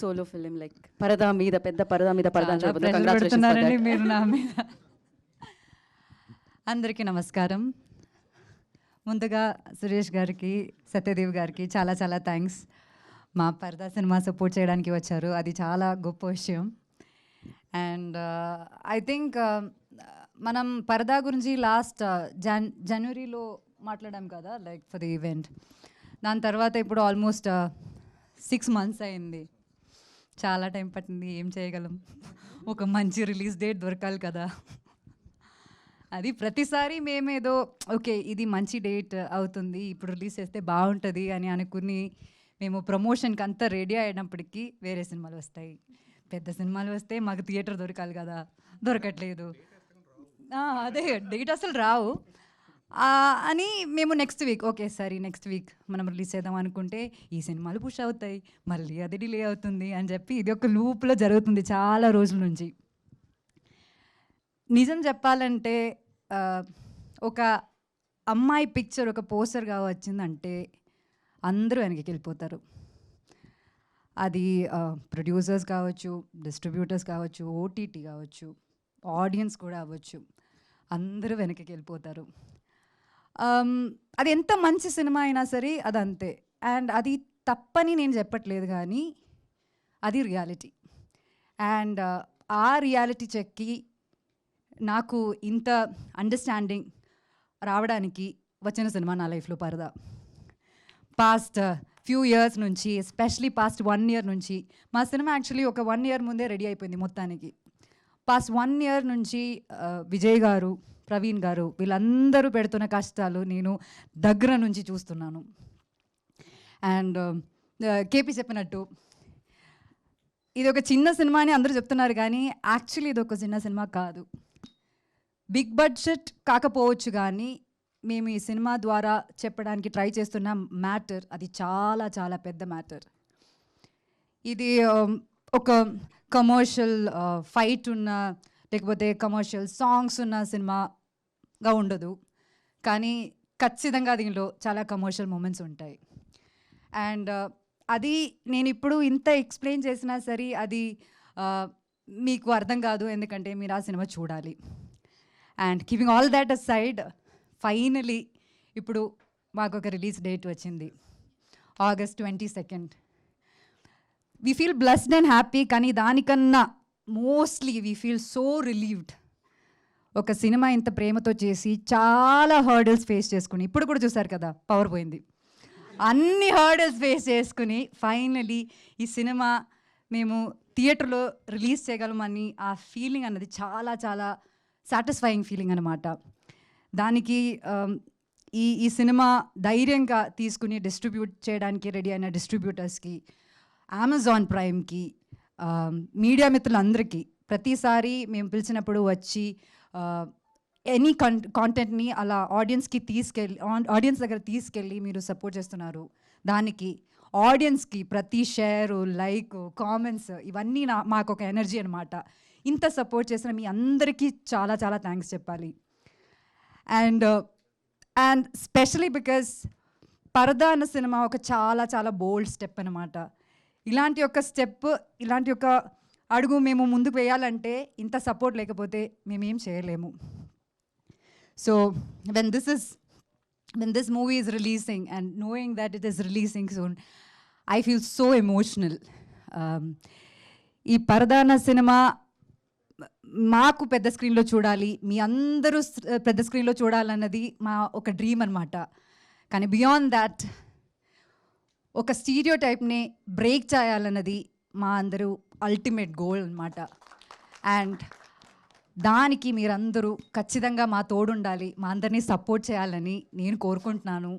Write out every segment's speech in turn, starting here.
solo film, like Parada Meeda, Pedda Parada Meeda Parada. Congratulations for that. మీరు నా మీద. అందరికీ నమస్కారం. ముందుగా సురేష్ గారికి, సత్యదేవ్ గారికి చాలా చాలా థ్యాంక్స్. మా పరదా సినిమా సపోర్ట్ చేయడానికి వచ్చారు, అది చాలా గొప్ప విషయం. అండ్ ఐ థింక్ మనం పరదా గురించి లాస్ట్ జనవరిలో మాట్లాడాం కదా, లైక్ ఫర్ ది ఈవెంట్. దాని తర్వాత ఇప్పుడు ఆల్మోస్ట్ 6 months అయింది. చాలా టైం పట్టింది. ఏం చేయగలం, ఒక మంచి రిలీజ్ డేట్ దొరకాలి కదా. అది ప్రతిసారి మేమేదో ఓకే ఇది మంచి డేట్ అవుతుంది, ఇప్పుడు రిలీజ్ చేస్తే బాగుంటుంది అని అనుకుని మేము ప్రమోషన్కి అంతా రెడీ అయినప్పటికీ వేరే సినిమాలు వస్తాయి. పెద్ద సినిమాలు వస్తే మాకు థియేటర్ దొరకాలి కదా, దొరకట్లేదు. అదే డేట్ అసలు రావు అని మేము నెక్స్ట్ వీక్ ఓకే సరే నెక్స్ట్ వీక్ మనం రిలీజ్ చేద్దాం అనుకుంటే ఈ సినిమాలు పుష్ అవుతాయి, మళ్ళీ అది డిలే అవుతుంది అని చెప్పి ఇది ఒక లూప్లో జరుగుతుంది చాలా రోజుల నుంచి. నిజం చెప్పాలంటే ఒక అమ్మాయి పిక్చర్ ఒక పోస్టర్గా వచ్చిందంటే అందరూ వెనక్కి వెళ్ళిపోతారు. అది ప్రొడ్యూసర్స్ కావచ్చు, డిస్ట్రిబ్యూటర్స్ కావచ్చు, ఓటీటీ కావచ్చు, ఆడియన్స్ కూడా అవ్వచ్చు, అందరూ వెనక్కి వెళ్ళిపోతారు. అది ఎంత మంచి సినిమా అయినా సరే అదంతే. అండ్ అది తప్పని నేను చెప్పట్లేదు, కానీ అది రియాలిటీ. అండ్ ఆ రియాలిటీ చెక్కి నాకు ఇంత అండర్స్టాండింగ్ రావడానికి వచ్చిన సినిమా నా లైఫ్లో పరదా. పాస్ట్ ఫ్యూ ఇయర్స్ నుంచి, ఎస్పెషలీ పాస్ట్ 1 year నుంచి, మా సినిమా యాక్చువల్లీ ఒక 1 year ముందే రెడీ అయిపోయింది మొత్తానికి. పాస్ట్ 1 year నుంచి విజయ్ గారు, ప్రవీణ్ గారు వీళ్ళందరూ పెడుతున్న కష్టాలు నేను దగ్గర నుంచి చూస్తున్నాను. అండ్ కేపీ చెప్పినట్టు ఇది ఒక చిన్న సినిమా అని అందరూ చెప్తున్నారు, కానీ యాక్చువల్లీ ఇది ఒక చిన్న సినిమా కాదు. బిగ్ బడ్జెట్ కాకపోవచ్చు, కానీ మేము ఈ సినిమా ద్వారా చెప్పడానికి ట్రై చేస్తున్న మ్యాటర్ అది చాలా చాలా పెద్ద మ్యాటర్. ఇది ఒక కమర్షియల్ ఫైట్ ఉన్న లేకపోతే కమర్షియల్ సాంగ్స్ ఉన్న సినిమాగా ఉండదు, కానీ ఖచ్చితంగా దీనిలో చాలా కమర్షియల్ మూమెంట్స్ ఉంటాయి. అండ్ అది నేను ఇప్పుడు ఇంత ఎక్స్ప్లెయిన్ చేసినా సరే అది మీకు అర్థం కాదు, ఎందుకంటే మీరు ఆ సినిమా చూడాలి. And keeping all that aside, finally ఇప్పుడు మాకు ఒక రిలీజ్ డేట్ వచ్చింది, August 22nd. We feel blessed and happy, కానీ దానికన్నా mostly we feel so relieved. ఒక సినిమా ఇంత ప్రేమతో చేసి చాలా హర్డల్స్ ఫేస్ చేసుకుని, ఇప్పుడు కూడా చూసారు కదా పవర్ పోయింది, అన్ని హర్డల్స్ ఫేస్ చేసుకుని ఫైనలీ ఈ సినిమా మేము థియేటర్లో రిలీజ్ చేయగలమని ఆ ఫీలింగ్ అన్నది చాలా చాలా సాటిస్ఫైయింగ్ ఫీలింగ్ అన్నమాట. దానికి ఈ సినిమా ధైర్యంగా తీసుకుని డిస్ట్రిబ్యూట్ చేయడానికి రెడీ అయిన డిస్ట్రిబ్యూటర్స్కి, అమెజాన్ ప్రైమ్కి, మీడియా మిత్రులందరికీ, ప్రతిసారి మేము పిలిచినప్పుడు వచ్చి ఎనీ కాంటెంట్ని అలా ఆడియన్స్ దగ్గర తీసుకెళ్ళి మీరు సపోర్ట్ చేస్తున్నారు. దానికి ఆడియన్స్కి ప్రతి షేరు, లైక్, కామెంట్స్ ఇవన్నీ మాకు ఒక ఎనర్జీ అనమాట. ఇంత సపోర్ట్ చేసిన మీ అందరికీ చాలా చాలా థ్యాంక్స్ చెప్పాలి. అండ్ స్పెషలీ బికాస్ పరదా అన్న సినిమా ఒక చాలా చాలా బోల్డ్ స్టెప్ అనమాట. ఇలాంటి ఒక స్టెప్, ఇలాంటి ఒక అడుగు మేము ముందుకు వేయాలంటే ఇంత సపోర్ట్ లేకపోతే మేమేం చేయలేము. So when this movie is releasing and knowing that it is releasing soon, I feel so emotional. ఈ పరదా అన్న సినిమా మాకు పెద్ద స్క్రీన్లో చూడాలి, మీ అందరూ పెద్ద స్క్రీన్లో చూడాలన్నది మా ఒక డ్రీమ్ అనమాట. కానీ బియాండ్ దాట్ ఒక స్టీరియో టైప్ని బ్రేక్ చేయాలన్నది మా అందరూ అల్టిమేట్ గోల్ అనమాట. అండ్ దానికి మీరందరూ ఖచ్చితంగా మా తోడుండాలి, మా అందరినీ సపోర్ట్ చేయాలని నేను కోరుకుంటున్నాను.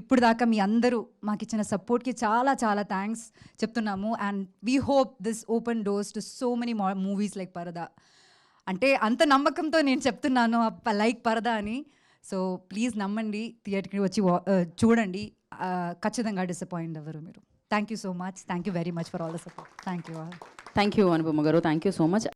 ఇప్పుడు దాకా మీ అందరూ మాకు ఇచ్చిన సపోర్ట్కి చాలా చాలా థ్యాంక్స్ చెప్తున్నాము. And we hope this open doors to so many movies like పరదా. అంటే అంత నమ్మకంతో నేను చెప్తున్నాను లైక్ పరదా అని. సో ప్లీజ్ నమ్మండి, థియేటర్కి వచ్చి చూడండి, ఖచ్చితంగా డిసప్పాయింట్ అవ్వరు మీరు. Thank you so much, thank you very much for all the support. Thank you Anupama గారు, థ్యాంక్ యూ సో మచ్.